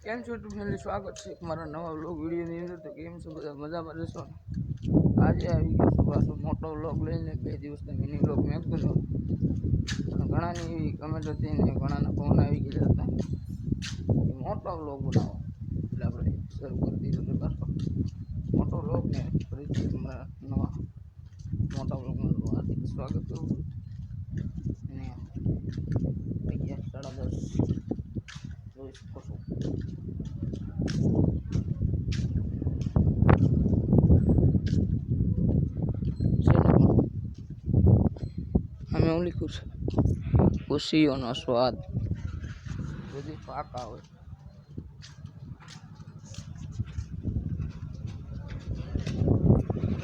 કેમ છો ફેમિલી, સ્વાગત છે મારા નવા વ્લોગ વિડીયોની અંદર। તો કેમ છો બધા, મજામાં રહેશો ને? આજે આવી ગયો છું પાછો મોટો વ્લોગ લઈને। 2 દિવસના મિની વ્લોગ મેં કર્યો, ઘણાની એવી કમેન્ટ હતી ને ઘણાના ફોન આવી ગયા હતા કે મોટો વ્લોગ બનાવો, એટલે આપણે શરૂ કરી દીધો છે પાછો મોટો વ્લોગ ને ફરીથી તમારા નવા મોટા વ્લોગમાં હાર્દિક સ્વાગત કરું છું। અને 11:30 જોઈ શકો છો। અમે એવું લખ્યું છે, ખુશીઓનો સ્વાદ બધી પાકા હોય।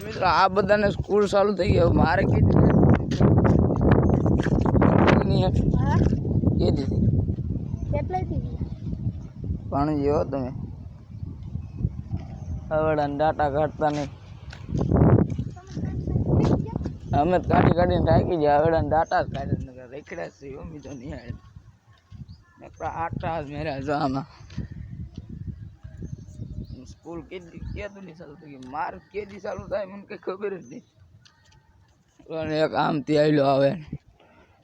મિત્રો આ બધાને સ્કૂલ ચાલુ થઈ ગઈ, મારે કીધી પાણી જેવો તમે હવે ડાટા કાઢતા નહીં, અમે કાઢી કાઢીને થાકી ગયા, હવે ડાટા કાઢે રેખડા છે અમી તો નહીં આવે આટા મેરા જો આમાં સ્કૂલ ક્યાંથી નહીં ચાલુ થઈ ગઈ, મારે ક્યાંથી ચાલુ થાય મને કંઈ ખબર જ નહીં। અને એક આમથી આવેલો આવે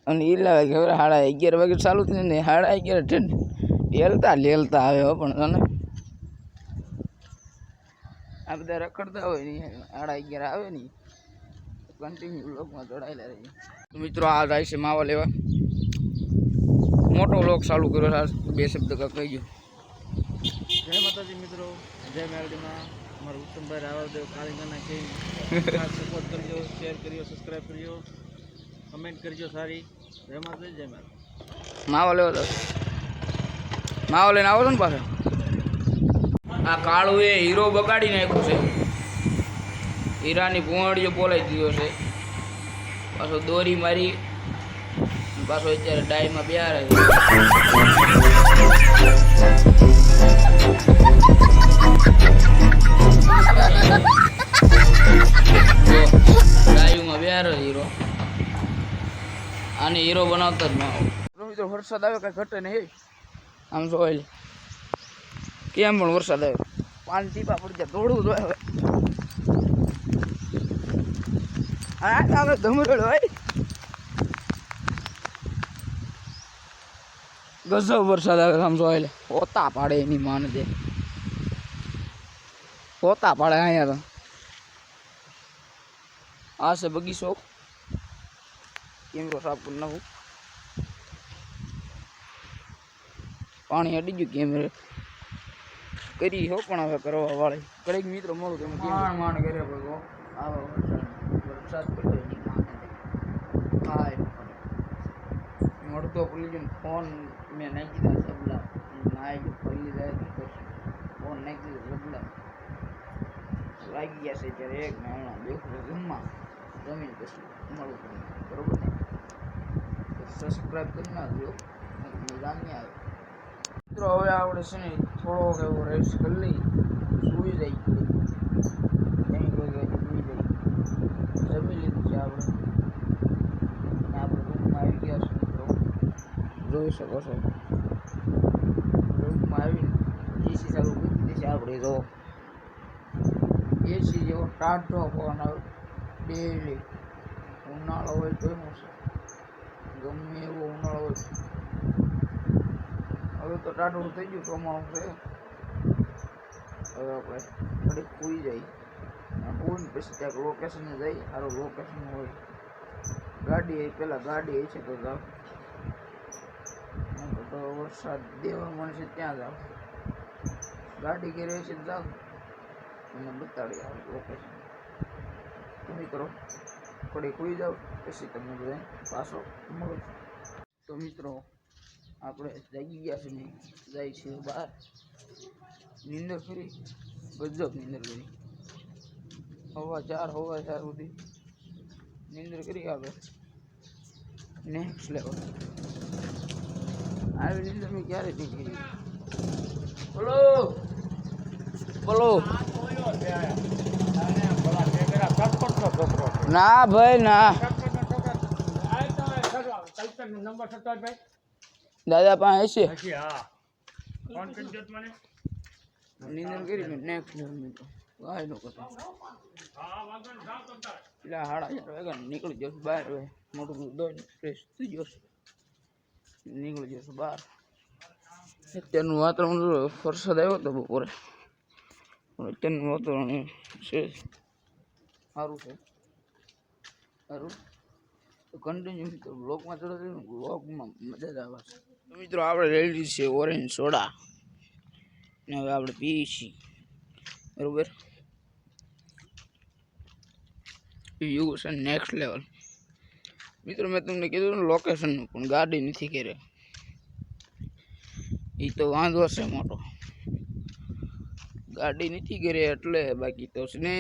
અને એ લાગે કે હવે 11:30 વાગે ચાલુ થઈને 11:30 હેલતા લેલતા આવે હો, પણ તને આ બધા રખડતા હોય નહીં 11:30 આવે નહીં કન્ટિન્યુ વ્લોગમાં જોડાયેલા રહીએ। તો મિત્રો આ જાય છે માવા લેવા, મોટો વ્લોગ ચાલુ કર્યો છે, 2 શબ્દ કહી ગયો। જય માતાજી મિત્રો, જય મેલડીમાં અમારું ઉત્તમભાઈ રાવળદેવ કાળીંગાના છે। સપોર્ટ કરજો, શેર કરજો, સબસ્ક્રાઈબ કરજો, કમેન્ટ કરજો સારી। જય માતાજી, જય મેલ। માવો લેવો તો માવો લઈને આવો છો ને પાછો। આ કાળું એ હીરો બગાડી નાખ્યું છે, હીરાની ભૂંગળીઓ બોલાઈ દીધો છે, પાછો દોરી મારી પાછો અત્યારે ડાયમાં બેહારે છે। ડાયુમાં બેહારે હીરો, આને હીરો બનાવતા જ ન મિત્રો। વરસાદ આવે કાંઈ ઘટે નહીં, આમ જોઈ કેમ પણ વરસાદ આવે, પાણી ટીપા પડી જાય દોડવું જોઈએ હવે। આવે ધમરેલો હોય ગજબ વરસાદ આવે, આમ જોઈ પોતા પાડે એની માને દે પોતા પાડે। અહીંયા તો આ છે બગીચો, કેમેરો સાફ કરી નાખું, પાણી અડી ગયું કેમેરે કરી હો, પણ હવે કરવા વાળી કડીક મિત્રો મળું તમે માંડ કરે ભગો આવો વરસાદ પડ્યો હા મળતો પડી ગયો ફોન મેં નાખી દીધા સબલા નાઈ ગયો પડી જાય ફોન નાખી દીધો સબલા લાગી ગયા છે ત્યારે એક ને હમણાં બેઠું જમવા જમીન પછી મળું પડે બરોબર ને, સબસ્ક્રાઈબ કરી નાખજો જાણી આવે મિત્રો। હવે આપણે છે ને થોડોક એવો રેસ્ટ કરી લઈ, સૂઈ જાય સુઈ જાય જમી લીધું છે આપણે, રૂમમાં આવી ગયા છે મિત્રો, જોઈ શકો છો રૂમમાં આવીને એસી ચાલુ કરી દીધી છે આપણે। જો એસી જેવો ટાઢો પવન આવે ડેલી, ઉનાળો હોય તો એનું છે ગમે એવો ઉનાળો હોય, હવે તો ટાઢું થઈ ગયું ચોમાસું છે, હવે આપણે ઘડીક સૂઈ જાય, સૂઈને પછી ક્યાંક લોકેશને જઈ, સારું લોકેશન હોય ગાડી પહેલાં ગાડી છે તો જાઓ, તો વરસાદ દેવા મળશે ત્યાં જાઓ, ગાડી ઘેરે છે જાઓ અને બતાડી આવો લોકેશન। તમે કરો થોડી સૂઈ જાઓ પછી તમને બધા પાછો મળો। તો મિત્રો આપણે જાગી ગયા છે ને જાય છે બહાર, નીંદર કરી ગજબ નીંદર કરી, 4:15 સુધી નીંદર કરી આપણે નેક્સ્ટ લેવલ। આવી નીંદર મેં ક્યારે નહીં કરી, બોલો બોલો ના ભાઈ ના, દાદા પાસે છે નીંદર કરી મેં નેક્સ્ટ લેવલ મિત્રો ગાય નો કરતો એટલે 4:30 વાગ્યા નીકળી જશે બહાર હવે મોટું દોઈને ફ્રેશ થઈ જશે નીકળી જશે બહાર અત્યારનું વાતાવરણ વરસાદ આવ્યો હતો બપોરે અત્યારનું વાતાવરણ છે સારું છે સારું તો કન્ટિન્યુ મિત્રો બ્લોગમાં ચડો બ્લોગમાં મજા જ આવે છે તો મિત્રો આપણે લઈ લીધી છે ઓરેન્જ સોડા ને હવે આપણે પીએ છીએ બરોબર વ્યૂ છે નેક્સ્ટ લેવલ મિત્રો મેં તમને કીધું લોકેશનનું પણ ગાડી નથી કરે એ તો વાંધો છે મોટો ગાડી નથી કરે એટલે બાકી તો છે ને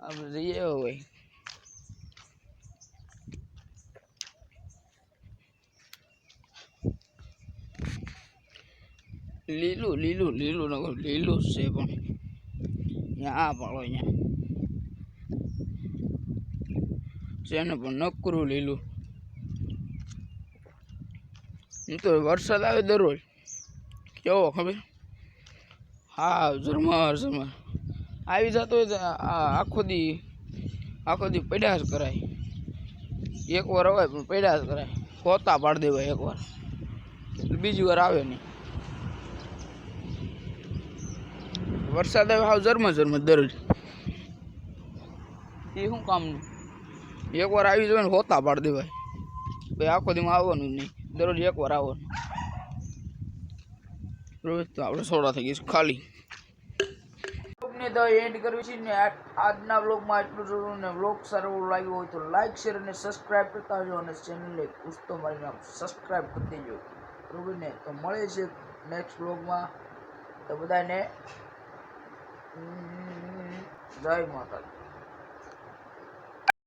આપણે જઈએ ભાઈ લીલું લીલું લીલું નગર લીલું છે પણ અહીંયા પાડો અહીંયા છે ને પણ નકરું લીલું તો વરસાદ આવે દરરોજ કેવો ખબર હા ઝરમર ઝરમર આવી જતો હોય આખો દી પડ્યા જ કરાય એકવાર અવાય પણ પડ્યા જ કરાય પોતા પાડી દેવાય એકવાર બીજી વાર આવે નહીં વરસાદ આવે હાવ ઝરમર દરરોજ એ શું કામનું એકવાર આવી જાય ને હોતા પાડી દેવાય ભાઈ આખો દીમાં આવવાનું જ નહીં દરરોજ એકવાર આવવાનું રોજ તો આપણે સોડા થઈ ગઈ ખાલી બ્લોગને તો એન્ડ કરવી છે ને આજના બ્લોગમાં એટલું જરૂર ને બ્લોગ સારો લાગ્યો હોય તો લાઈક શેર અને સબસ્ક્રાઈબ કરતા આવજો અને ચેનલને પૂછતો મારીને સબસ્ક્રાઈબ કરી દેજો બરોબર ને તો મળે છે નેક્સ્ટ બ્લોગમાં તો બધાને જય માતાજી.